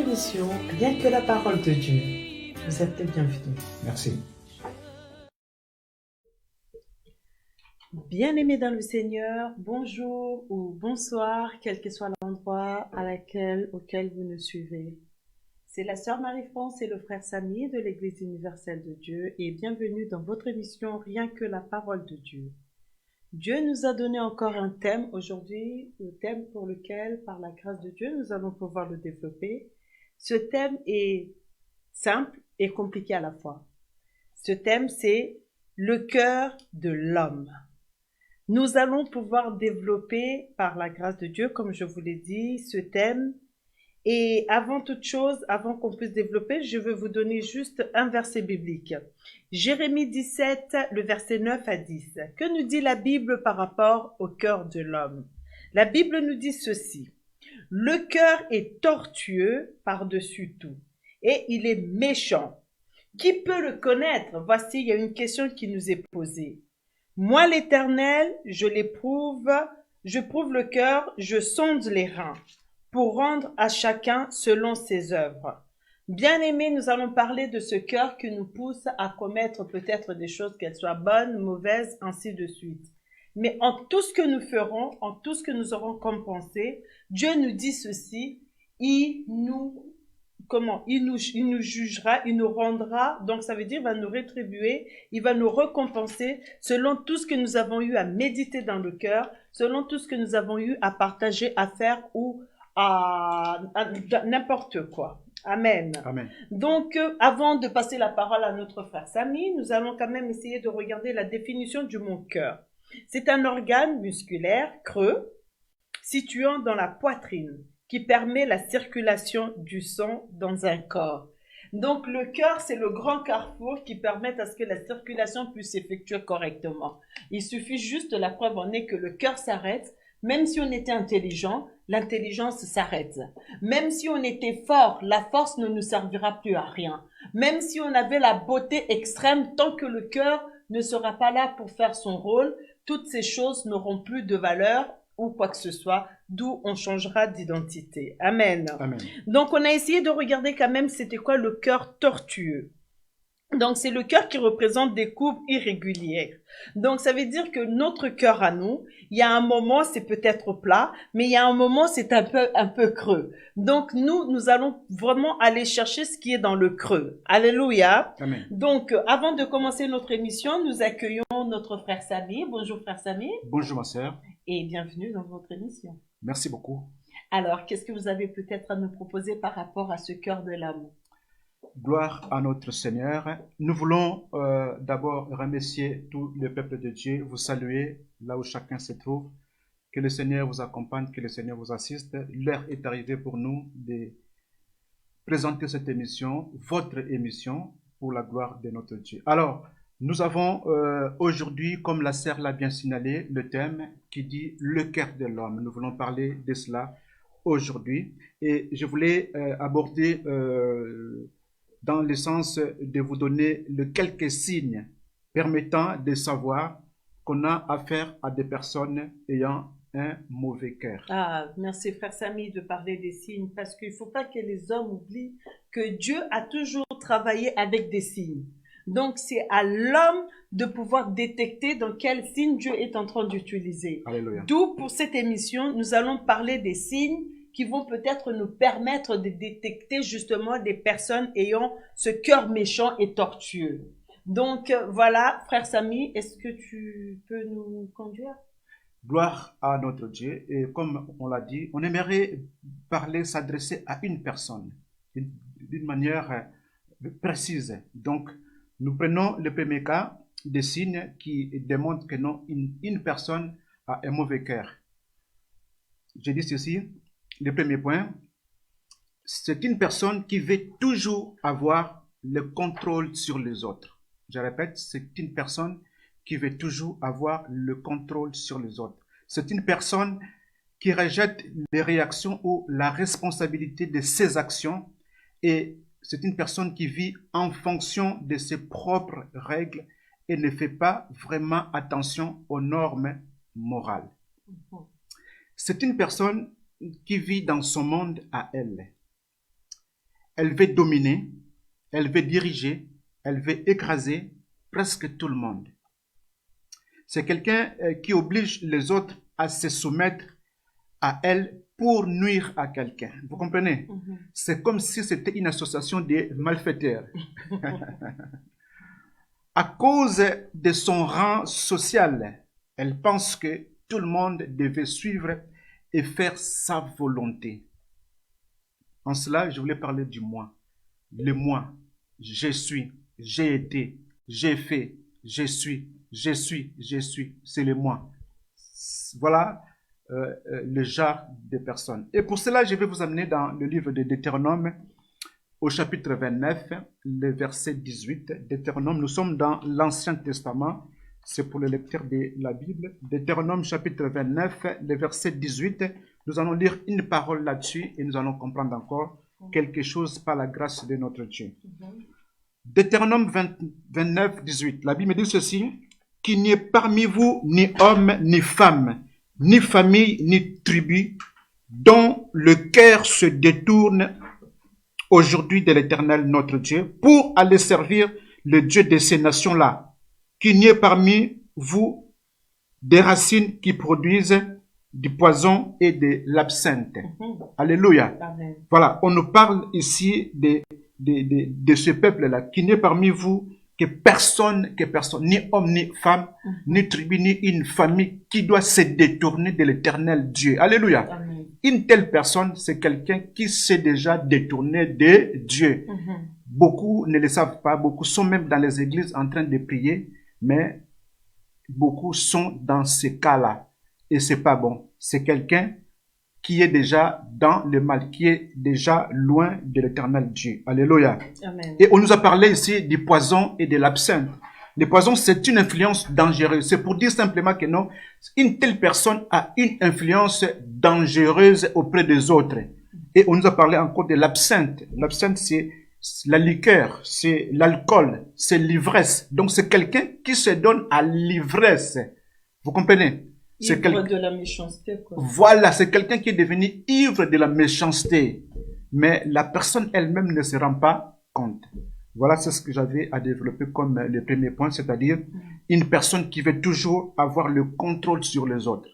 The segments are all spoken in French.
émission Rien que la parole de Dieu. Vous êtes les bienvenus. Merci. Bien-aimés dans le Seigneur, bonjour ou bonsoir, quel que soit l'endroit auquel vous nous suivez. C'est la sœur Marie-France et le frère Samy de l'Église universelle de Dieu et bienvenue dans votre émission Rien que la parole de Dieu. Dieu nous a donné encore un thème aujourd'hui, le thème pour lequel, par la grâce de Dieu, nous allons pouvoir le développer. Ce thème est simple et compliqué à la fois. Ce thème, c'est le cœur de l'homme. Nous allons pouvoir développer, par la grâce de Dieu, comme je vous l'ai dit, ce thème. Et avant toute chose, avant qu'on puisse développer, je veux vous donner juste un verset biblique. Jérémie 17, le verset 9 à 10. Que nous dit la Bible par rapport au cœur de l'homme? La Bible nous dit ceci. Le cœur est tortueux par-dessus tout, et il est méchant. Qui peut le connaître? Voici, il y a une question qui nous est posée. Moi, l'Éternel, je prouve le cœur, je sonde les reins, pour rendre à chacun selon ses œuvres. Bien-aimés, nous allons parler de ce cœur qui nous pousse à commettre peut-être des choses, qu'elles soient bonnes, mauvaises, ainsi de suite. Mais en tout ce que nous ferons, en tout ce que nous aurons comme pensée, Dieu nous dit ceci, il nous jugera, il nous rendra, donc ça veut dire il va nous rétribuer, il va nous récompenser selon tout ce que nous avons eu à méditer dans le cœur, selon tout ce que nous avons eu à partager, à faire ou à n'importe quoi. Amen. Amen. Donc, avant de passer la parole à notre frère Samy, nous allons quand même essayer de regarder la définition du mot cœur. C'est un organe musculaire creux situant dans la poitrine qui permet la circulation du sang dans un corps. Donc, le cœur, c'est le grand carrefour qui permet à ce que la circulation puisse s'effectuer correctement. Il suffit juste, la preuve en est que le cœur s'arrête. Même si on était intelligent, l'intelligence s'arrête. Même si on était fort, la force ne nous servira plus à rien. Même si on avait la beauté extrême, tant que le cœur ne sera pas là pour faire son rôle, toutes ces choses n'auront plus de valeur ou quoi que ce soit, d'où on changera d'identité. Amen. Amen. Donc, on a essayé de regarder quand même c'était quoi le cœur tortueux. Donc, c'est le cœur qui représente des courbes irrégulières. Donc, ça veut dire que notre cœur à nous, il y a un moment, c'est peut-être plat, mais il y a un moment, c'est un peu creux. Donc, nous allons vraiment aller chercher ce qui est dans le creux. Alléluia. Amen. Donc, avant de commencer notre émission, nous accueillons notre frère Samy. Bonjour, frère Samy. Bonjour, ma sœur. Et bienvenue dans votre émission. Merci beaucoup. Alors, qu'est-ce que vous avez peut-être à nous proposer par rapport à ce cœur de l'homme? Gloire à notre Seigneur. Nous voulons d'abord remercier tout le peuple de Dieu, vous saluer là où chacun se trouve. Que le Seigneur vous accompagne, que le Seigneur vous assiste. L'heure est arrivée pour nous de présenter cette émission, votre émission, pour la gloire de notre Dieu. Alors, nous avons aujourd'hui, comme la sœur l'a bien signalé, le thème qui dit le cœur de l'homme. Nous voulons parler de cela aujourd'hui. Et je voulais aborder dans le sens de vous donner quelques signes permettant de savoir qu'on a affaire à des personnes ayant un mauvais cœur. Ah, merci frère Samy de parler des signes, parce qu'il ne faut pas que les hommes oublient que Dieu a toujours travaillé avec des signes. Donc, c'est à l'homme de pouvoir détecter dans quel signe Dieu est en train d'utiliser. Alléluia. D'où, pour cette émission, nous allons parler des signes qui vont peut-être nous permettre de détecter justement des personnes ayant ce cœur méchant et tortueux. Donc, voilà, frère Samy, est-ce que tu peux nous conduire? Gloire à notre Dieu. Et comme on l'a dit, on aimerait s'adresser à une personne d'une manière précise. Donc, nous prenons le premier cas, des signes qui démontrent que non, une personne a un mauvais cœur. Je dis ceci, le premier point, c'est une personne qui veut toujours avoir le contrôle sur les autres. Je répète, c'est une personne qui veut toujours avoir le contrôle sur les autres. C'est une personne qui rejette les réactions ou la responsabilité de ses actions et c'est une personne qui vit en fonction de ses propres règles et ne fait pas vraiment attention aux normes morales. C'est une personne qui vit dans son monde à elle. elle veut dominer, elle veut diriger, elle veut écraser presque tout le monde. C'est quelqu'un qui oblige les autres à se soumettre à elle pour nuire à quelqu'un. Vous comprenez? C'est comme si c'était une association de malfaiteurs. À cause de son rang social, elle pense que tout le monde devait suivre et faire sa volonté. En cela, je voulais parler du moi. Le moi. Je suis, j'ai été, j'ai fait, je suis. C'est le moi. Voilà le genre de personnes. Et pour cela, je vais vous amener dans le livre de Deutéronome, au chapitre 29, le verset 18. Deutéronome, nous sommes dans l'Ancien Testament. C'est pour les lecteurs de la Bible. Deutéronome, chapitre 29, le verset 18. Nous allons lire une parole là-dessus et nous allons comprendre encore quelque chose par la grâce de notre Dieu. Deutéronome 29, 18. La Bible dit ceci: qu'il n'y ait parmi vous ni homme, ni femme, ni famille, ni tribu, dont le cœur se détourne aujourd'hui de l'Éternel notre Dieu, pour aller servir le Dieu de ces nations-là. Qu'il n'y ait parmi vous des racines qui produisent du poison et de l'absinthe. Alléluia. Amen. Voilà, on nous parle ici de ce peuple-là, qu'il n'y ait parmi vous que personne, ni homme, ni femme, ni tribu, ni une famille qui doit se détourner de l'Éternel Dieu. Alléluia. Amen. Une telle personne, c'est quelqu'un qui s'est déjà détourné de Dieu. Beaucoup ne le savent pas, beaucoup sont même dans les églises en train de prier, mais beaucoup sont dans ce cas-là. Et c'est pas bon. C'est quelqu'un qui est déjà dans le mal, qui est déjà loin de l'Éternel Dieu. Alléluia. Amen. Et on nous a parlé ici du poison et de l'absinthe. Le poison, c'est une influence dangereuse. C'est pour dire simplement que non, une telle personne a une influence dangereuse auprès des autres. Et on nous a parlé encore de l'absinthe. L'absinthe, c'est la liqueur, c'est l'alcool, c'est l'ivresse. Donc, c'est quelqu'un qui se donne à l'ivresse. Vous comprenez? C'est Ivre de la méchanceté, quoi. Voilà, c'est quelqu'un qui est devenu ivre de la méchanceté. Mais la personne elle-même ne se rend pas compte. Voilà, c'est ce que j'avais à développer comme le premier point, c'est-à-dire une personne qui veut toujours avoir le contrôle sur les autres.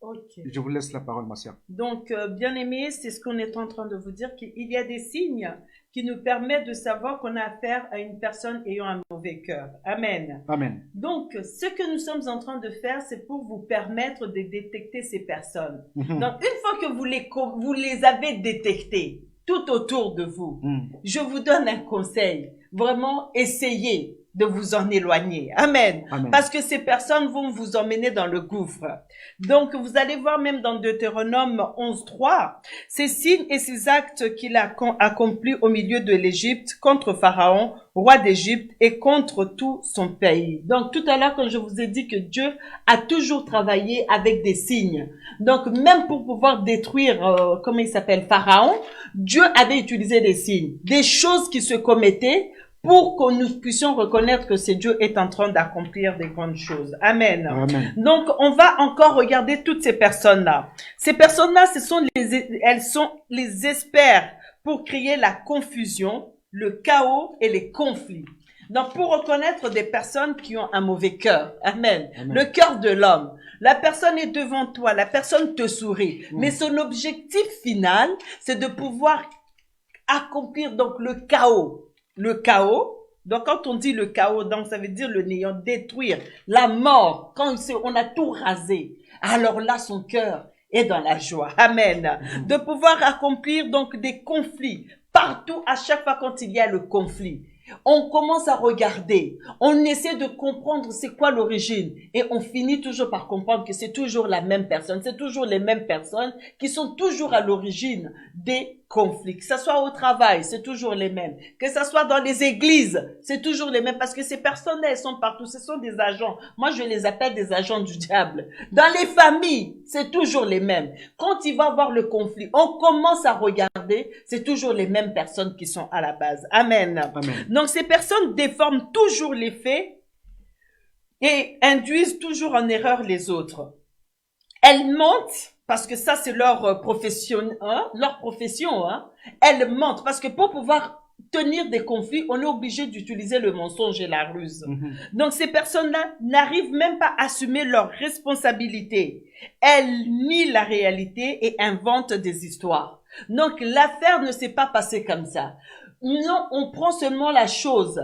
Ok. Je vous laisse la parole, ma sœur. Donc, bien aimé, c'est ce qu'on est en train de vous dire, qu'il y a des signes qui nous permettent de savoir qu'on a affaire à une personne ayant un mauvais cœur. Amen. Amen. Donc, ce que nous sommes en train de faire, c'est pour vous permettre de détecter ces personnes. Donc, une fois que vous les avez détectées tout autour de vous, je vous donne un conseil. Vraiment, essayez de vous en éloigner. Amen. Amen. Parce que ces personnes vont vous emmener dans le gouffre. Donc, vous allez voir même dans Deutéronome 11.3, ces signes et ces actes qu'il a accomplis au milieu de l'Égypte contre Pharaon, roi d'Égypte, et contre tout son pays. Donc, tout à l'heure, quand je vous ai dit que Dieu a toujours travaillé avec des signes. Donc, même pour pouvoir détruire, comment il s'appelle, Pharaon, Dieu avait utilisé des signes, des choses qui se commettaient, pour que nous puissions reconnaître que c'est Dieu est en train d'accomplir des grandes choses. Amen. Amen. Donc, on va encore regarder toutes ces personnes-là. Ces personnes-là, elles sont les experts pour créer la confusion, le chaos et les conflits. Donc, pour reconnaître des personnes qui ont un mauvais cœur. Amen. Amen. Le cœur de l'homme. La personne est devant toi, la personne te sourit. Mais son objectif final, c'est de pouvoir accomplir donc le chaos. Le chaos, donc quand on dit le chaos, donc ça veut dire le néant, détruire, la mort, quand on a tout rasé, alors là son cœur est dans la joie. Amen. De pouvoir accomplir donc des conflits, partout à chaque fois quand il y a le conflit. On commence à regarder, on essaie de comprendre c'est quoi l'origine et on finit toujours par comprendre que c'est toujours la même personne, c'est toujours les mêmes personnes qui sont toujours à l'origine des conflits. Que ça soit au travail, c'est toujours les mêmes. Que ça soit dans les églises, c'est toujours les mêmes parce que ces personnes elles sont partout, ce sont des agents. Moi, je les appelle des agents du diable. Dans les familles, c'est toujours les mêmes. Quand il va y avoir le conflit, on commence à regarder, c'est toujours les mêmes personnes qui sont à la base. Amen. Amen. Donc, ces personnes déforment toujours les faits et induisent toujours en erreur les autres. Elles mentent parce que ça c'est leur profession, hein, hein. Elles mentent parce que pour pouvoir tenir des conflits, on est obligé d'utiliser le mensonge et la ruse. Donc ces personnes-là n'arrivent même pas à assumer leurs responsabilités. Elles nient la réalité et inventent des histoires. Donc l'affaire ne s'est pas passée comme ça. Non, on prend seulement la chose,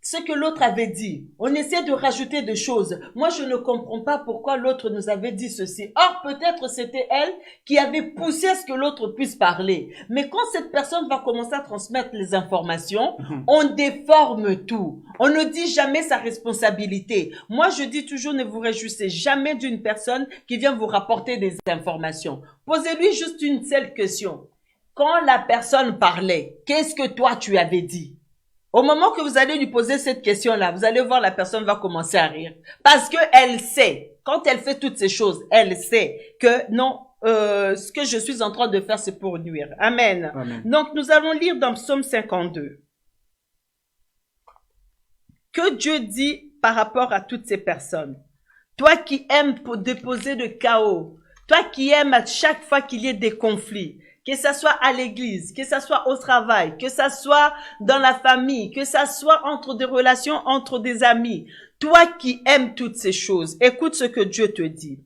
ce que l'autre avait dit. On essaie de rajouter des choses. Moi, je ne comprends pas pourquoi l'autre nous avait dit ceci. Or, peut-être c'était elle qui avait poussé à ce que l'autre puisse parler. Mais quand cette personne va commencer à transmettre les informations, on déforme tout. On ne dit jamais sa responsabilité. Moi, je dis toujours, ne vous réjouissez jamais d'une personne qui vient vous rapporter des informations. Posez-lui juste une seule question. Quand la personne parlait, qu'est-ce que toi tu avais dit? Au moment que vous allez lui poser cette question-là, vous allez voir la personne va commencer à rire. Parce que elle sait, quand elle fait toutes ces choses, elle sait que non, ce que je suis en train de faire, c'est pour nuire. Amen. Amen. Donc, nous allons lire dans Psaume 52. Que Dieu dit par rapport à toutes ces personnes. Toi qui aimes déposer le chaos, toi qui aimes à chaque fois qu'il y ait des conflits, que ça soit à l'église, que ça soit au travail, que ça soit dans la famille, que ça soit entre des relations, entre des amis. Toi qui aimes toutes ces choses, écoute ce que Dieu te dit.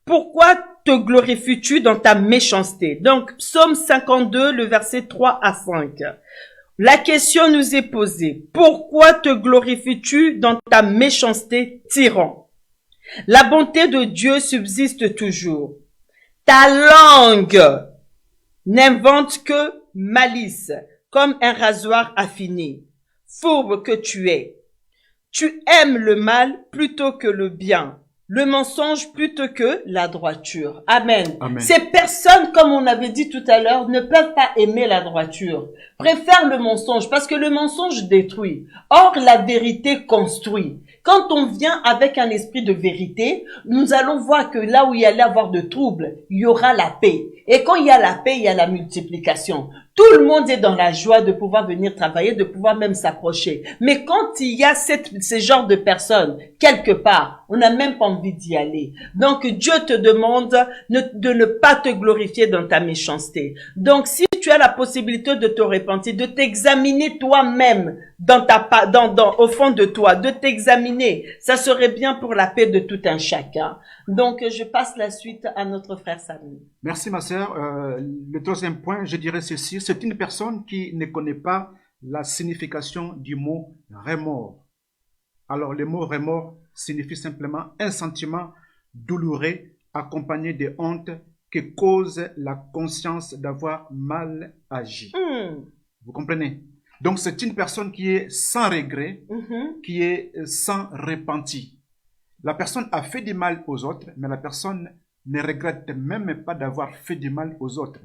Pourquoi te glorifies-tu dans ta méchanceté? Donc, Psaume 52, le verset 3 à 5. La question nous est posée. Pourquoi te glorifies-tu dans ta méchanceté, tyran? La bonté de Dieu subsiste toujours. Ta langue n'invente que malice, comme un rasoir affiné. Fourbe que tu es. Tu aimes le mal plutôt que le bien, le mensonge plutôt que la droiture. Amen. Amen. Ces personnes, comme on avait dit tout à l'heure, ne peuvent pas aimer la droiture. Préfèrent le mensonge parce que le mensonge détruit. Or, la vérité construit. Quand on vient avec un esprit de vérité, nous allons voir que là où il y allait avoir de troubles, il y aura la paix. Et quand il y a la paix, il y a la multiplication. Tout le monde est dans la joie de pouvoir venir travailler, de pouvoir même s'approcher. Mais quand il y a ce genre de personnes, quelque part, on n'a même pas envie d'y aller. Donc Dieu te demande de ne pas te glorifier dans ta méchanceté. Donc si tu as la possibilité de te repentir, de t'examiner toi-même au fond de toi, de t'examiner, ça serait bien pour la paix de tout un chacun. Donc je passe la suite à notre frère Samy. Merci ma sœur. Le troisième point, je dirais ceci, c'est une personne qui ne connaît pas la signification du mot remords. Alors le mot remords signifie simplement un sentiment douloureux accompagné de honte qui cause la conscience d'avoir mal agi. Vous comprenez? Donc c'est une personne qui est sans regret, qui est sans repenti. La personne a fait du mal aux autres, mais la personne ne regrette même pas d'avoir fait du mal aux autres.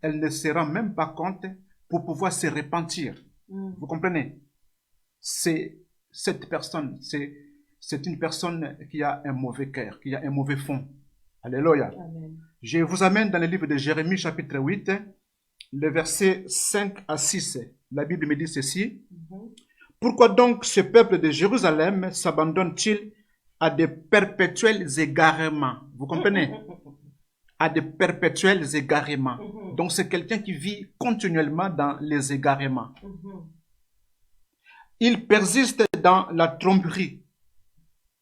Elle ne se rend même pas compte pour pouvoir se repentir. Vous comprenez? Cette personne, c'est une personne qui a un mauvais cœur, qui a un mauvais fond. Alléluia. Amen. Je vous amène dans le livre de Jérémie, chapitre 8, le verset 5 à 6. La Bible me dit ceci. Pourquoi donc ce peuple de Jérusalem s'abandonne-t-il à des perpétuels égarements? Vous comprenez? À des perpétuels égarements. Donc c'est quelqu'un qui vit continuellement dans les égarements. Il persiste dans la tromperie.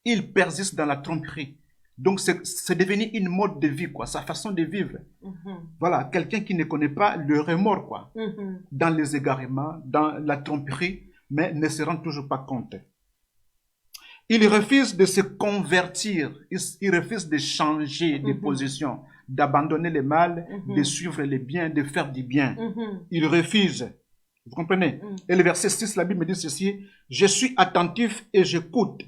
Il persiste dans la tromperie. Donc c'est devenu une mode de vie, quoi, sa façon de vivre. Voilà, quelqu'un qui ne connaît pas le remords, quoi, dans les égarements, dans la tromperie, mais ne se rend toujours pas compte. Il refuse de se convertir, il refuse de changer de position, d'abandonner le mal, de suivre le bien, de faire du bien. Il refuse. Vous comprenez? Et le verset 6, la Bible me dit ceci, « Je suis attentif et j'écoute.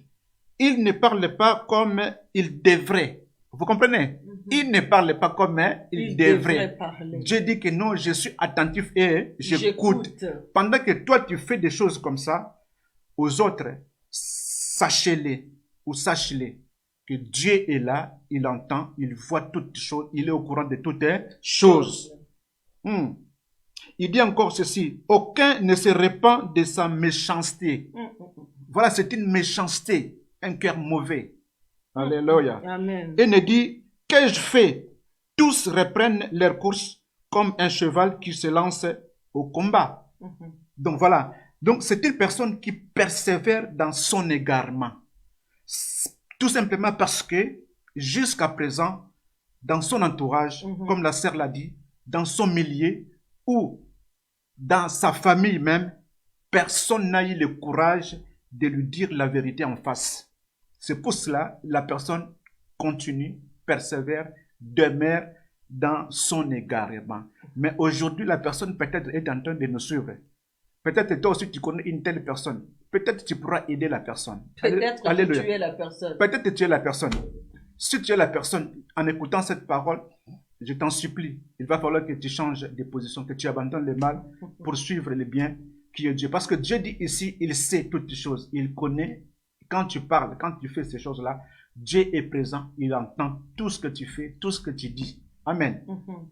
Il ne parle pas comme il devrait. » Vous comprenez? Il ne parle pas comme il devrait. Dieu dit que non, je suis attentif et j'écoute. Pendant que toi, tu fais des choses comme ça, aux autres, sachez-les ou sache-les que Dieu est là, il entend, il voit toutes choses, il est au courant de toutes choses. Il dit encore ceci, aucun ne se répand de sa méchanceté. Voilà, c'est une méchanceté, un cœur mauvais. Alléluia. Amen. Et ne dit, qu'ai-je fait tous reprennent leur course comme un cheval qui se lance au combat. Donc voilà. Donc c'est une personne qui persévère dans son égarement. Tout simplement parce que jusqu'à présent, dans son entourage, comme la sœur l'a dit, dans son milieu ou dans sa famille même, personne n'a eu le courage de lui dire la vérité en face. C'est pour cela la personne continue, persévère, demeure dans son égarement. Mais aujourd'hui, la personne peut-être est en train de nous suivre. Peut-être toi aussi tu connais une telle personne. Peut-être tu pourras aider la personne. Peut-être que tu es la personne. Peut-être que tu es la personne. Si tu es la personne, en écoutant cette parole, je t'en supplie, il va falloir que tu changes de position, que tu abandonnes le mal pour suivre le bien qui est Dieu. Parce que Dieu dit ici, il sait toutes les choses. Il connaît. Quand tu parles, quand tu fais ces choses-là, Dieu est présent. Il entend tout ce que tu fais, tout ce que tu dis. Amen.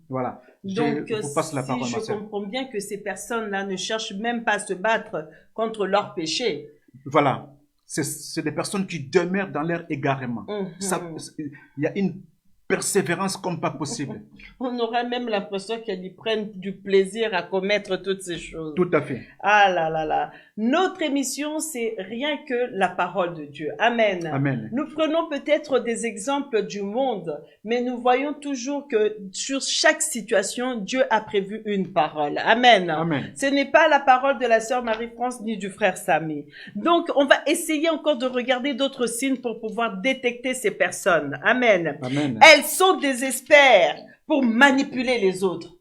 Voilà. Donc, si je comprends bien que ces personnes-là ne cherchent même pas à se battre contre leurs péchés. Voilà. C'est des personnes qui demeurent dans leur égarement. Il y a une persévérance comme pas possible. On aurait même l'impression qu'elles y prennent du plaisir à commettre toutes ces choses. Tout à fait. Ah là là là. Notre émission, c'est rien que la parole de Dieu. Amen. Amen. Nous prenons peut-être des exemples du monde, mais nous voyons toujours que sur chaque situation, Dieu a prévu une parole. Amen. Amen. Ce n'est pas la parole de la sœur Marie-France ni du frère Samy. Donc, on va essayer encore de regarder d'autres signes pour pouvoir détecter ces personnes. Amen. Amen. Elles sont des experts pour manipuler les autres.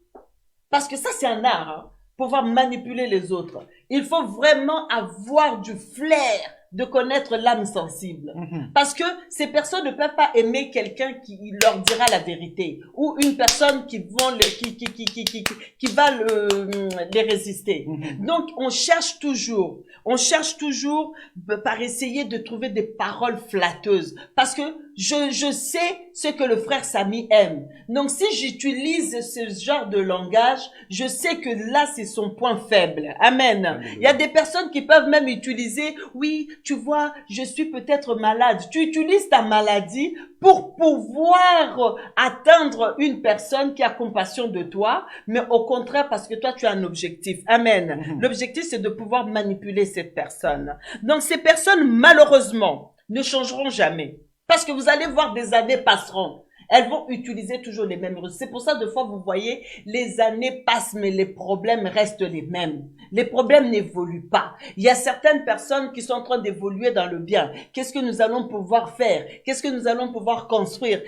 Parce que ça, c'est un art, hein, pouvoir manipuler les autres. Il faut vraiment avoir du flair de connaître l'âme sensible. Parce que ces personnes ne peuvent pas aimer quelqu'un qui leur dira la vérité ou une personne qui va les résister. Donc, on cherche toujours par essayer de trouver des paroles flatteuses. Parce que je sais ce que le frère Samy aime. Donc, si j'utilise ce genre de langage, je sais que là, c'est son point faible. Amen. Il y a des personnes qui peuvent même utiliser, oui, tu vois, je suis peut-être malade. Tu utilises ta maladie pour pouvoir atteindre une personne qui a compassion de toi, mais au contraire parce que toi, tu as un objectif. Amen. L'objectif, c'est de pouvoir manipuler cette personne. Donc, ces personnes, malheureusement, ne changeront jamais. Parce que vous allez voir, des années passeront. Elles vont utiliser toujours les mêmes ruses. C'est pour ça, des fois, vous voyez, les années passent, mais les problèmes restent les mêmes. Les problèmes n'évoluent pas. Il y a certaines personnes qui sont en train d'évoluer dans le bien. Qu'est-ce que nous allons pouvoir faire? Qu'est-ce que nous allons pouvoir construire?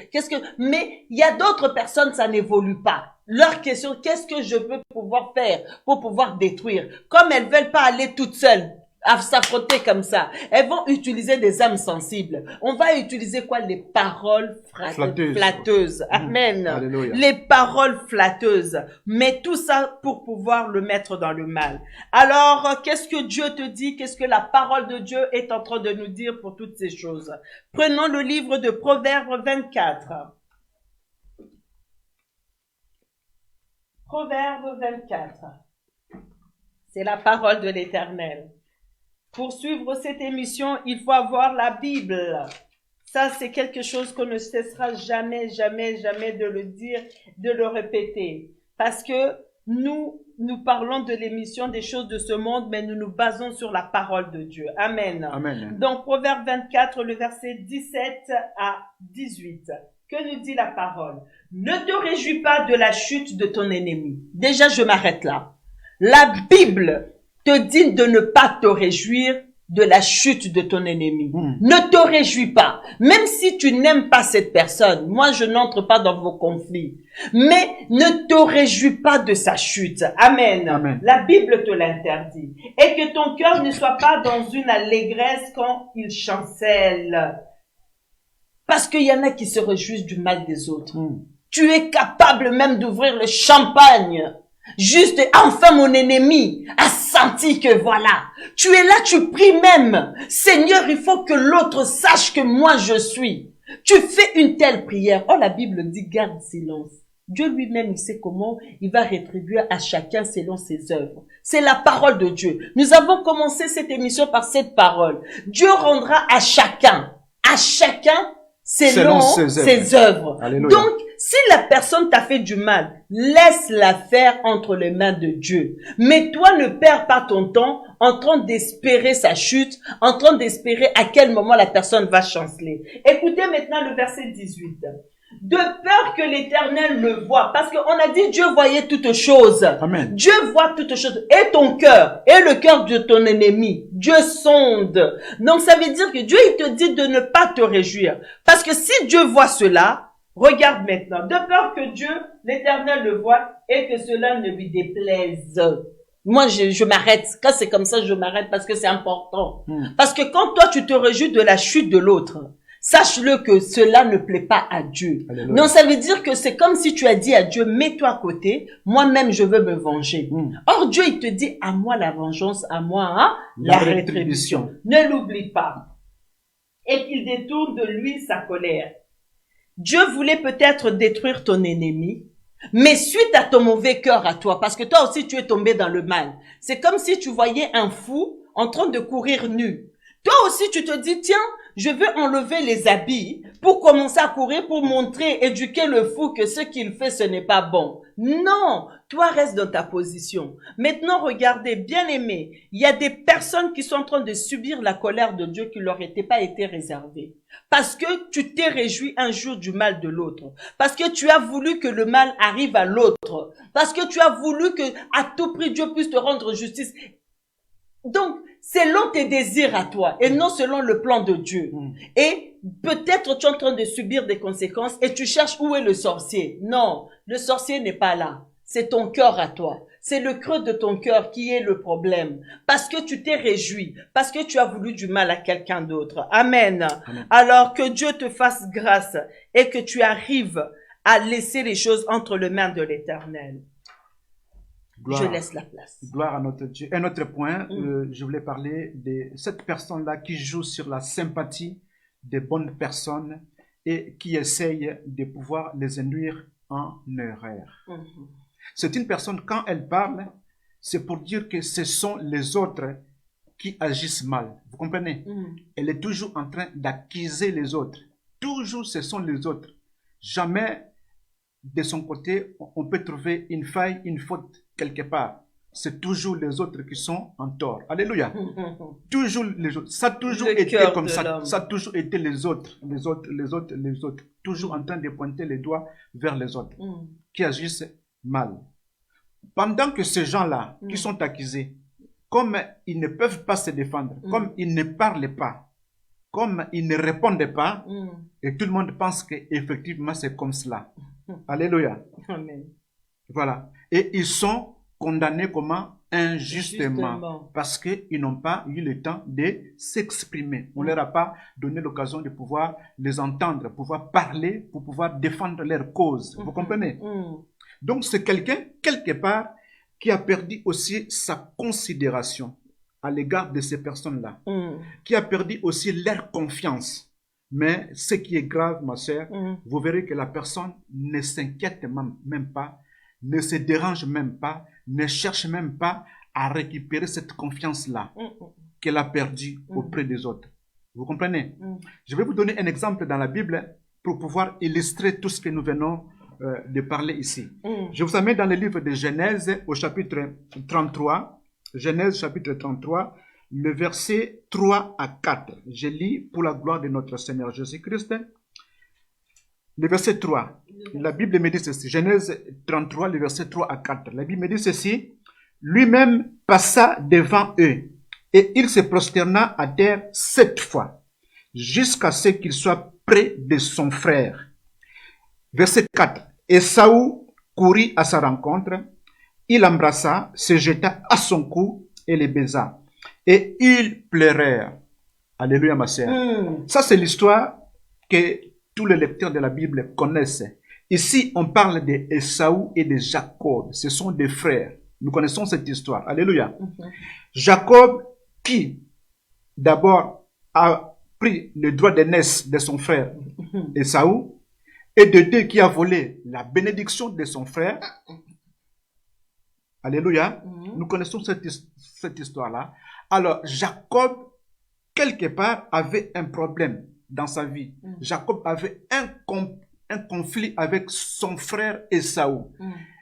Mais il y a d'autres personnes, ça n'évolue pas. Leur question, qu'est-ce que je peux pouvoir faire pour pouvoir détruire? Comme elles veulent pas aller toutes seules à s'affronter comme ça, elles vont utiliser des âmes sensibles. On va utiliser quoi? Les paroles flatteuses. Amen. Alléluia. Les paroles flatteuses. Mais tout ça pour pouvoir le mettre dans le mal. Alors, qu'est-ce que Dieu te dit? Qu'est-ce que la parole de Dieu est en train de nous dire pour toutes ces choses? Prenons le livre de Proverbes 24. Proverbes 24. C'est la parole de l'Éternel. Pour suivre cette émission, il faut avoir la Bible. Ça, c'est quelque chose qu'on ne cessera jamais, jamais, jamais de le dire, de le répéter. Parce que nous parlons de l'émission des choses de ce monde, mais nous nous basons sur la parole de Dieu. Amen. Amen. Donc, Proverbe 24, le verset 17 à 18. Que nous dit la parole? Ne te réjouis pas de la chute de ton ennemi. Déjà, je m'arrête là. La Bible te dit de ne pas te réjouir de la chute de ton ennemi. Ne te réjouis pas. Même si tu n'aimes pas cette personne, moi je n'entre pas dans vos conflits, mais ne te réjouis pas de sa chute. Amen. Amen. La Bible te l'interdit. Et que ton cœur ne soit pas dans une allégresse quand il chancelle. Parce qu'il y en a qui se réjouissent du mal des autres. Tu es capable même d'ouvrir le champagne. Juste, enfin mon ennemi a senti que voilà, tu es là, tu pries même. Seigneur, il faut que l'autre sache que moi je suis. Tu fais une telle prière. Oh, la Bible dit garde silence. Dieu lui-même, il sait comment il va rétribuer à chacun selon ses œuvres. C'est la parole de Dieu. Nous avons commencé cette émission par cette parole. Dieu rendra à chacun selon ses œuvres. Alléluia. Donc, si la personne t'a fait du mal, laisse-la faire entre les mains de Dieu. Mais toi, ne perds pas ton temps en train d'espérer sa chute, en train d'espérer à quel moment la personne va chanceler. Écoutez maintenant le verset 18. De peur que l'Éternel le voie. Parce qu'on a dit Dieu voyait toutes choses. Amen. Dieu voit toutes choses. Et ton cœur, et le cœur de ton ennemi. Dieu sonde. Donc ça veut dire que Dieu, il te dit de ne pas te réjouir. Parce que si Dieu voit cela, regarde maintenant. De peur que Dieu, l'Éternel le voie et que cela ne lui déplaise. Moi, je m'arrête. Quand c'est comme ça, je m'arrête parce que c'est important. Parce que quand toi, tu te réjouis de la chute de l'autre, sache-le que cela ne plaît pas à Dieu. Alléluia. Donc, ça veut dire que c'est comme si tu as dit à Dieu, mets-toi à côté, moi-même, je veux me venger. Or, Dieu, il te dit, à moi la vengeance, à moi la rétribution. Ne l'oublie pas. Et qu'il détourne de lui sa colère. Dieu voulait peut-être détruire ton ennemi, mais suite à ton mauvais cœur à toi, parce que toi aussi, tu es tombé dans le mal. C'est comme si tu voyais un fou en train de courir nu. Toi aussi, tu te dis, tiens, je veux enlever les habits pour commencer à courir, pour montrer, éduquer le fou que ce qu'il fait, ce n'est pas bon. Non, toi reste dans ta position. Maintenant, regardez, bien aimé, il y a des personnes qui sont en train de subir la colère de Dieu qui leur était pas été réservée. Parce que tu t'es réjoui un jour du mal de l'autre. Parce que tu as voulu que le mal arrive à l'autre. Parce que tu as voulu que à tout prix Dieu puisse te rendre justice. Donc, selon tes désirs à toi et non selon le plan de Dieu. Et peut-être tu es en train de subir des conséquences et tu cherches où est le sorcier. Non, le sorcier n'est pas là. C'est ton cœur à toi. C'est le creux de ton cœur qui est le problème. Parce que tu t'es réjoui. Parce que tu as voulu du mal à quelqu'un d'autre. Amen. Amen. Alors que Dieu te fasse grâce et que tu arrives à laisser les choses entre les mains de l'Éternel. Gloire. Je laisse la place. Gloire à notre Dieu. Un autre point, je voulais parler de cette personne-là qui joue sur la sympathie des bonnes personnes et qui essaye de pouvoir les induire en erreur. C'est une personne, quand elle parle, c'est pour dire que ce sont les autres qui agissent mal. Vous comprenez? Elle est toujours en train d'accuser les autres. Toujours, ce sont les autres. Jamais, de son côté, on peut trouver une faille, une faute quelque part. C'est toujours les autres qui sont en tort. Alléluia. Toujours les autres. Ça a toujours été comme ça. Ça a toujours été les autres. Toujours en train de pointer les doigts vers les autres qui agissent mal. Pendant que ces gens-là qui sont accusés, comme ils ne peuvent pas se défendre, comme ils ne parlent pas, comme ils ne répondent pas, et tout le monde pense qu'effectivement c'est comme cela. Alléluia. Amen. Voilà. Et ils sont condamnés comment? Injustement. Parce qu'ils n'ont pas eu le temps de s'exprimer. On ne leur a pas donné l'occasion de pouvoir les entendre, pouvoir parler, pour pouvoir défendre leur cause. Vous comprenez? Donc c'est quelqu'un, quelque part, qui a perdu aussi sa considération à l'égard de ces personnes-là, qui a perdu aussi leur confiance. Mais ce qui est grave, ma sœur, vous verrez que la personne ne s'inquiète même pas, ne se dérange même pas, ne cherche même pas à récupérer cette confiance-là qu'elle a perdue auprès des autres. Vous comprenez? Je vais vous donner un exemple dans la Bible pour pouvoir illustrer tout ce que nous venons de parler ici. Je vous amène dans le livre de Genèse au chapitre 33. Genèse chapitre 33, le verset 3 à 4. Je lis pour la gloire de notre Seigneur Jésus-Christ. Le verset 3. La Bible me dit ceci. Genèse 33, le verset 3 à 4. La Bible me dit ceci. Lui-même passa devant eux et il se prosterna à terre 7 fois jusqu'à ce qu'il soit près de son frère. Verset 4. Ésaü courut à sa rencontre. Il l'embrassa, se jeta à son cou et le baisa. Et ils pleurèrent. Alléluia, ma sœur. Ça, c'est l'histoire que tous les lecteurs de la Bible connaissent. Ici, on parle d'Ésaü et de Jacob. Ce sont des frères. Nous connaissons cette histoire. Alléluia. Jacob, qui d'abord a pris le droit d'aînesse de son frère Ésaü, et de deux qui a volé la bénédiction de son frère. Alléluia. Nous connaissons cette histoire-là. Alors, Jacob, quelque part, avait un problème dans sa vie. Jacob avait un un conflit avec son frère Ésaü.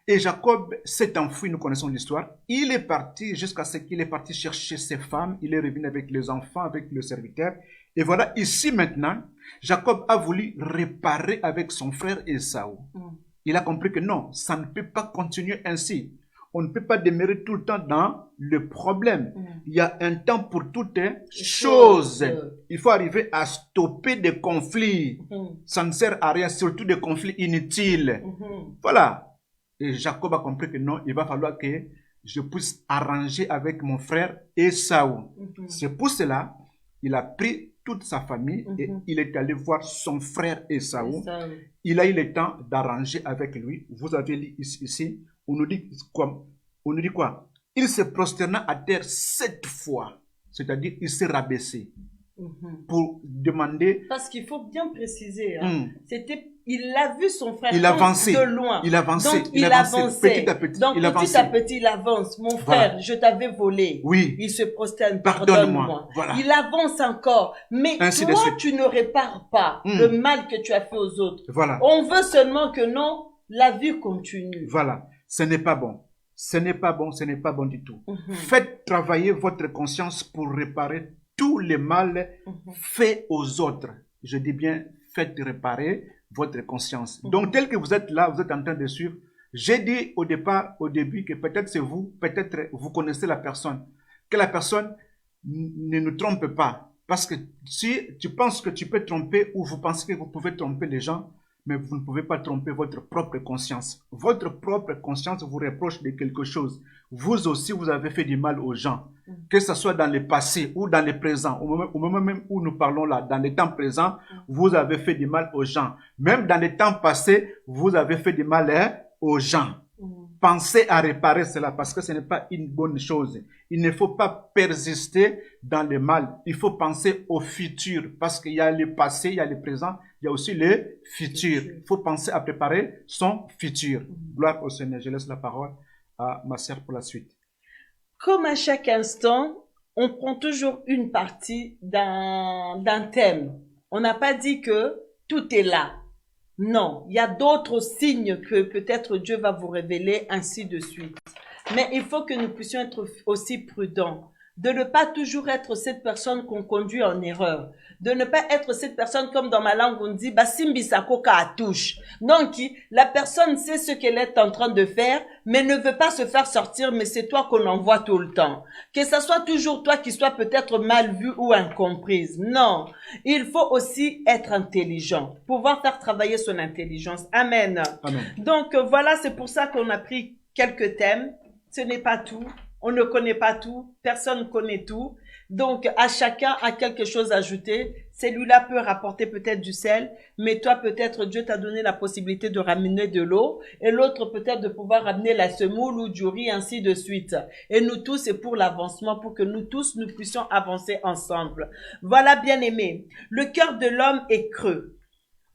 Et Jacob s'est enfui, nous connaissons l'histoire. Il est parti jusqu'à ce qu'il est parti chercher ses femmes. Il est revenu avec les enfants, avec le serviteur. Et voilà, ici maintenant, Jacob a voulu réparer avec son frère Ésaü. Il a compris que non, ça ne peut pas continuer ainsi. On ne peut pas demeurer tout le temps dans le problème. Il y a un temps pour toutes choses. Il faut arriver à stopper des conflits. Ça ne sert à rien, surtout des conflits inutiles. Voilà. Et Jacob a compris que non, il va falloir que je puisse arranger avec mon frère Ésaü. C'est pour cela il a pris toute sa famille et il est allé voir son frère Ésaü. Il a eu le temps d'arranger avec lui. Vous avez lu ici, on nous dit quoi? On nous dit quoi? Il se prosterna à terre 7 fois. C'est-à-dire, il s'est rabaissé pour demander... Parce qu'il faut bien préciser, hein, il a vu son frère de loin. Il avançait. Donc, il avançait. Petit à petit. Donc, petit à petit, il avance. Mon frère, je t'avais volé. Oui. Il se prosterne. Pardonne-moi. Voilà. Il avance encore. Mais ainsi toi, tu ne répares pas le mal que tu as fait aux autres. Voilà. On veut seulement que non, la vie continue. Voilà. Ce n'est pas bon. Ce n'est pas bon. Ce n'est pas bon du tout. Faites travailler votre conscience pour réparer tout le mal fait aux autres. Je dis bien, faites réparer votre conscience. Donc, tel que vous êtes là, vous êtes en train de suivre. J'ai dit au début, que peut-être c'est vous, peut-être vous connaissez la personne. Que la personne ne nous trompe pas. Parce que si tu penses que tu peux tromper ou vous pensez que vous pouvez tromper les gens, mais vous ne pouvez pas tromper votre propre conscience. Votre propre conscience vous reproche de quelque chose. Vous aussi, vous avez fait du mal aux gens. Que ce soit dans le passé ou dans le présent, au moment même où nous parlons là, dans le temps présent, vous avez fait du mal aux gens. Même dans le temps passé, vous avez fait du mal aux gens. Pensez à réparer cela parce que ce n'est pas une bonne chose. Il ne faut pas persister dans le mal. Il faut penser au futur parce qu'il y a le passé, il y a le présent, il y a aussi le futur. Il faut penser à préparer son futur. Gloire au Seigneur. Je laisse la parole à ma sœur pour la suite. Comme à chaque instant, on prend toujours une partie d'un thème. On n'a pas dit que tout est là. Non, il y a d'autres signes que peut-être Dieu va vous révéler, ainsi de suite. Mais il faut que nous puissions être aussi prudents, de ne pas toujours être cette personne qu'on conduit en erreur, de ne pas être cette personne comme dans ma langue on dit « Basimbi sakoka à touche ». Donc, la personne sait ce qu'elle est en train de faire, mais ne veut pas se faire sortir, mais c'est toi qu'on envoie tout le temps. Que ce soit toujours toi qui sois peut-être mal vue ou incomprise. Non, il faut aussi être intelligent, pouvoir faire travailler son intelligence. Amen. Amen. Donc, voilà, c'est pour ça qu'on a pris quelques thèmes. Ce n'est pas tout. On ne connaît pas tout. Personne ne connaît tout. Donc, à chacun a quelque chose à ajouter. Celui-là peut rapporter peut-être du sel, mais toi, peut-être, Dieu t'a donné la possibilité de ramener de l'eau, et l'autre peut-être de pouvoir ramener la semoule ou du riz, ainsi de suite. Et nous tous, c'est pour l'avancement, pour que nous tous, nous puissions avancer ensemble. Voilà, bien-aimés. Le cœur de l'homme est creux.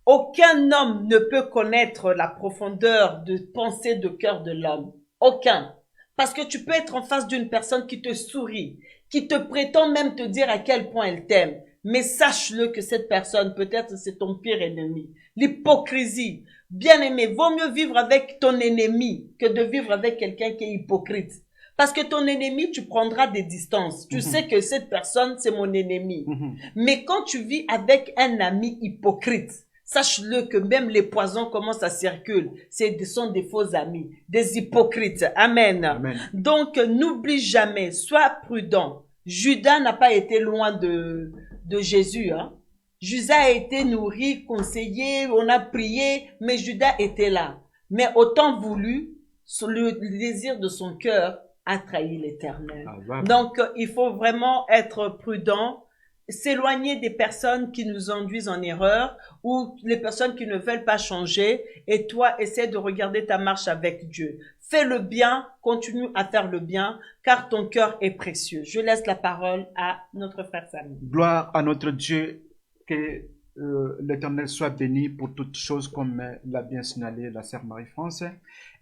Aucun homme ne peut connaître la profondeur de pensée de cœur de l'homme. Aucun. Parce que tu peux être en face d'une personne qui te sourit, qui te prétend même te dire à quel point elle t'aime. Mais sache-le que cette personne, peut-être, c'est ton pire ennemi. L'hypocrisie. Bien-aimé, vaut mieux vivre avec ton ennemi que de vivre avec quelqu'un qui est hypocrite. Parce que ton ennemi, tu prendras des distances. Tu sais que cette personne, c'est mon ennemi. Mais quand tu vis avec un ami hypocrite, sache-le que même les poisons commencent à circuler. Ce sont des faux amis, des hypocrites. Amen. Amen. Donc, n'oublie jamais, sois prudent. Judas n'a pas été loin de Jésus. Hein. Judas a été nourri, conseillé, on a prié, mais Judas était là. Mais au temps voulu, le désir de son cœur a trahi l'Éternel. Donc, il faut vraiment être prudent. S'éloigner des personnes qui nous induisent en erreur ou les personnes qui ne veulent pas changer, et toi, essaie de regarder ta marche avec Dieu. Fais le bien, continue à faire le bien, car ton cœur est précieux. Je laisse la parole à notre frère Samy. Gloire à notre Dieu, que l'Éternel soit béni pour toutes choses, comme l'a bien signalé la sœur Marie-France.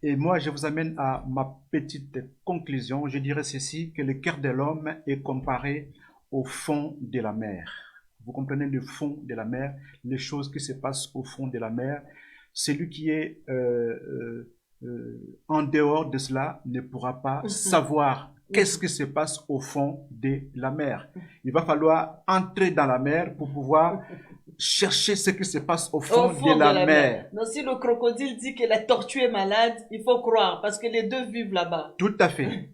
Et moi, je vous amène à ma petite conclusion. Je dirais ceci, que le cœur de l'homme est comparé au fond de la mer. Vous comprenez le fond de la mer, les choses qui se passent au fond de la mer. celui qui est en dehors de cela ne pourra pas savoir qu'est-ce qui se passe au fond de la mer. Il va falloir entrer dans la mer pour pouvoir chercher ce qui se passe au fond de la mer. Donc, si le crocodile dit que la tortue est malade, il faut croire, parce que les deux vivent là-bas. Tout à fait.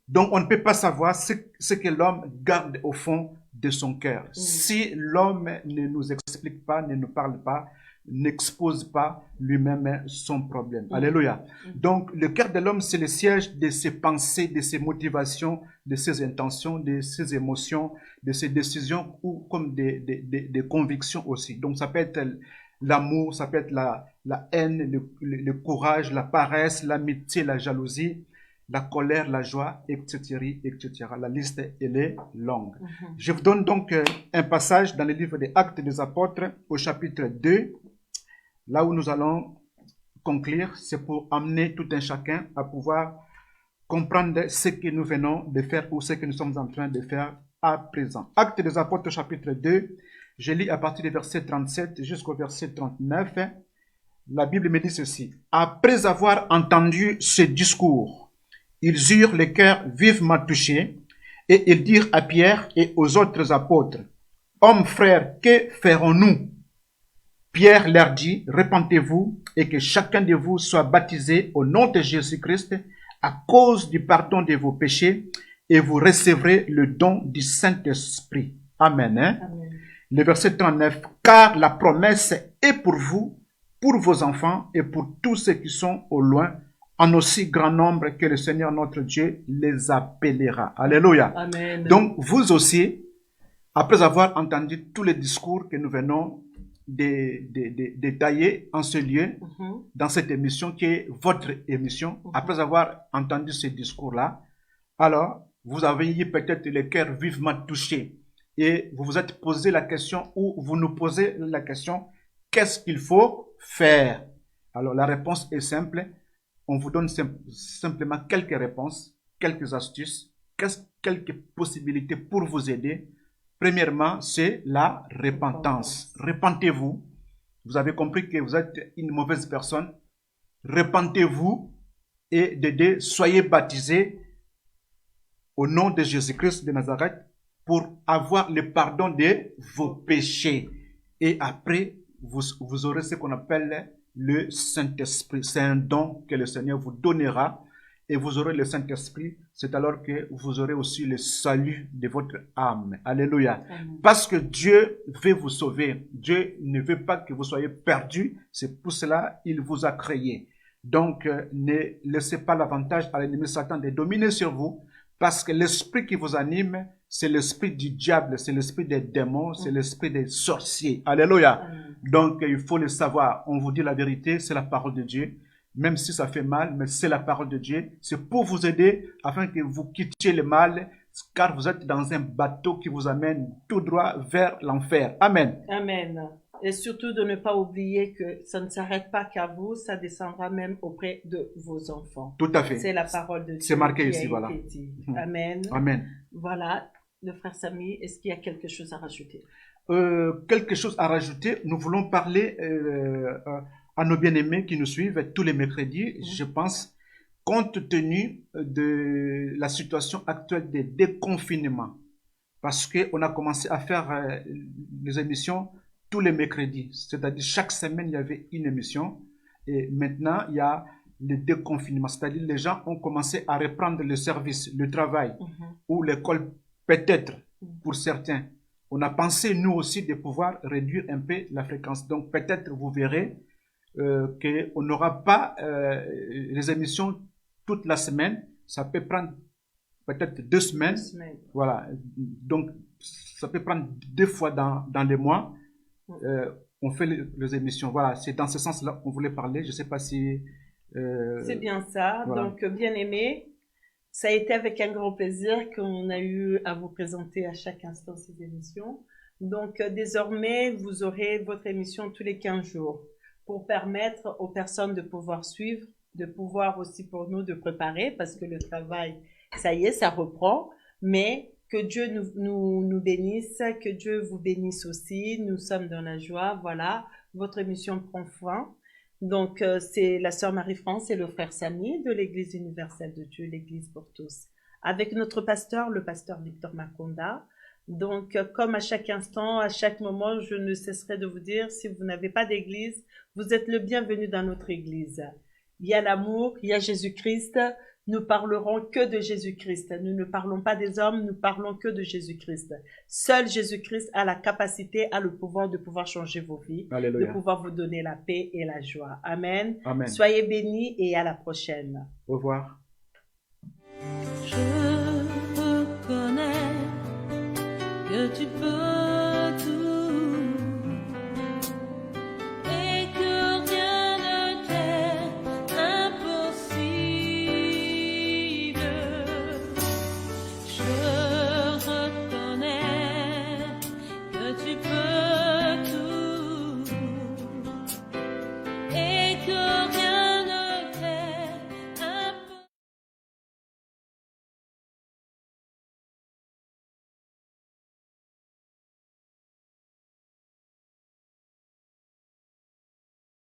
Donc, on ne peut pas savoir ce que l'homme garde au fond de son cœur. Si l'homme ne nous explique pas, ne nous parle pas, n'expose pas lui-même son problème. Alléluia. Donc, le cœur de l'homme, c'est le siège de ses pensées, de ses motivations, de ses intentions, de ses émotions, de ses décisions ou comme des convictions aussi. Donc, ça peut être l'amour, ça peut être la haine, le courage, la paresse, l'amitié, la jalousie, la colère, la joie, etc., etc. La liste, elle est longue. Je vous donne donc un passage dans le livre des Actes des Apôtres au chapitre 2, là où nous allons conclure. C'est pour amener tout un chacun à pouvoir comprendre ce que nous venons de faire ou ce que nous sommes en train de faire à présent. Actes des Apôtres, chapitre 2, je lis à partir du verset 37 jusqu'au verset 39. La Bible me dit ceci. Après avoir entendu ce discours, ils eurent le cœur vivement touché et ils dirent à Pierre et aux autres apôtres, « Hommes, frères, que ferons-nous » Pierre leur dit, « Repentez-vous et que chacun de vous soit baptisé au nom de Jésus-Christ à cause du pardon de vos péchés et vous recevrez le don du Saint-Esprit. » Amen. Amen. Le verset 39, « Car la promesse est pour vous, pour vos enfants et pour tous ceux qui sont au loin, en aussi grand nombre que le Seigneur notre Dieu les appellera. » Alléluia. Amen. Donc, vous aussi, après avoir entendu tous les discours que nous venons de détailler en ce lieu, dans cette émission qui est votre émission, après avoir entendu ces discours-là, alors, vous avez eu peut-être le cœur vivement touché et vous vous êtes posé la question ou vous nous posez la question, qu'est-ce qu'il faut faire? Alors, la réponse est simple. On vous donne simplement quelques réponses, quelques astuces, quelques possibilités pour vous aider. Premièrement, c'est la repentance. Repentez-vous. Vous avez compris que vous êtes une mauvaise personne. Repentez-vous et soyez baptisés au nom de Jésus-Christ de Nazareth pour avoir le pardon de vos péchés. Et après, vous aurez ce qu'on appelle le Saint-Esprit. C'est un don que le Seigneur vous donnera et vous aurez le Saint-Esprit. C'est alors que vous aurez aussi le salut de votre âme. Alléluia. Amen. Parce que Dieu veut vous sauver. Dieu ne veut pas que vous soyez perdus. C'est pour cela qu'il vous a créé. Donc, ne laissez pas l'avantage à l'ennemi Satan de dominer sur vous parce que l'esprit qui vous anime, c'est l'esprit du diable, c'est l'esprit des démons, c'est l'esprit des sorciers. Alléluia. Donc, il faut le savoir. On vous dit la vérité, c'est la parole de Dieu. Même si ça fait mal, mais c'est la parole de Dieu. C'est pour vous aider afin que vous quittiez le mal, car vous êtes dans un bateau qui vous amène tout droit vers l'enfer. Amen. Amen. Et surtout de ne pas oublier que ça ne s'arrête pas qu'à vous, ça descendra même auprès de vos enfants. Tout à fait. C'est la parole de Dieu. C'est marqué ici, voilà. Amen. Amen. Voilà. Le frère Samy, est-ce qu'il y a quelque chose à rajouter? Quelque chose à rajouter. Nous voulons parler à nos bien-aimés qui nous suivent tous les mercredis, je pense, compte tenu de la situation actuelle des déconfinements. Parce qu'on a commencé à faire les émissions tous les mercredis. C'est-à-dire chaque semaine, il y avait une émission. Et maintenant, il y a le déconfinement. C'est-à-dire les gens ont commencé à reprendre le service, le travail ou l'école peut-être pour certains. On a pensé, nous aussi, de pouvoir réduire un peu la fréquence. Donc, peut-être, vous verrez qu'on n'aura pas les émissions toute la semaine. Ça peut prendre peut-être 2 semaines. Voilà. Donc, ça peut prendre 2 fois dans les mois. On fait les émissions. Voilà. C'est dans ce sens-là qu'on voulait parler. Je ne sais pas si... c'est bien ça. Voilà. Donc, bien aimé. Ça a été avec un grand plaisir qu'on a eu à vous présenter à chaque instant ces émissions. Donc, désormais, vous aurez votre émission tous les 15 jours pour permettre aux personnes de pouvoir suivre, de pouvoir aussi pour nous de préparer parce que le travail, ça y est, ça reprend. Mais que Dieu nous bénisse, que Dieu vous bénisse aussi. Nous sommes dans la joie. Voilà, votre émission prend fin. Donc, c'est la sœur Marie-France et le frère Samy de l'Église universelle de Dieu, l'Église pour tous. Avec notre pasteur, le pasteur Victor Makonda. Donc, comme à chaque instant, à chaque moment, je ne cesserai de vous dire, si vous n'avez pas d'église, vous êtes le bienvenu dans notre église. Il y a l'amour, il y a Jésus-Christ. Nous parlerons que de Jésus-Christ. Nous ne parlons pas des hommes, nous parlons que de Jésus-Christ. Seul Jésus-Christ a la capacité, a le pouvoir de pouvoir changer vos vies, Alléluia. de pouvoir vous donner la paix et la joie. Amen. Amen. Soyez bénis et à la prochaine. Au revoir. Je reconnais que tu peux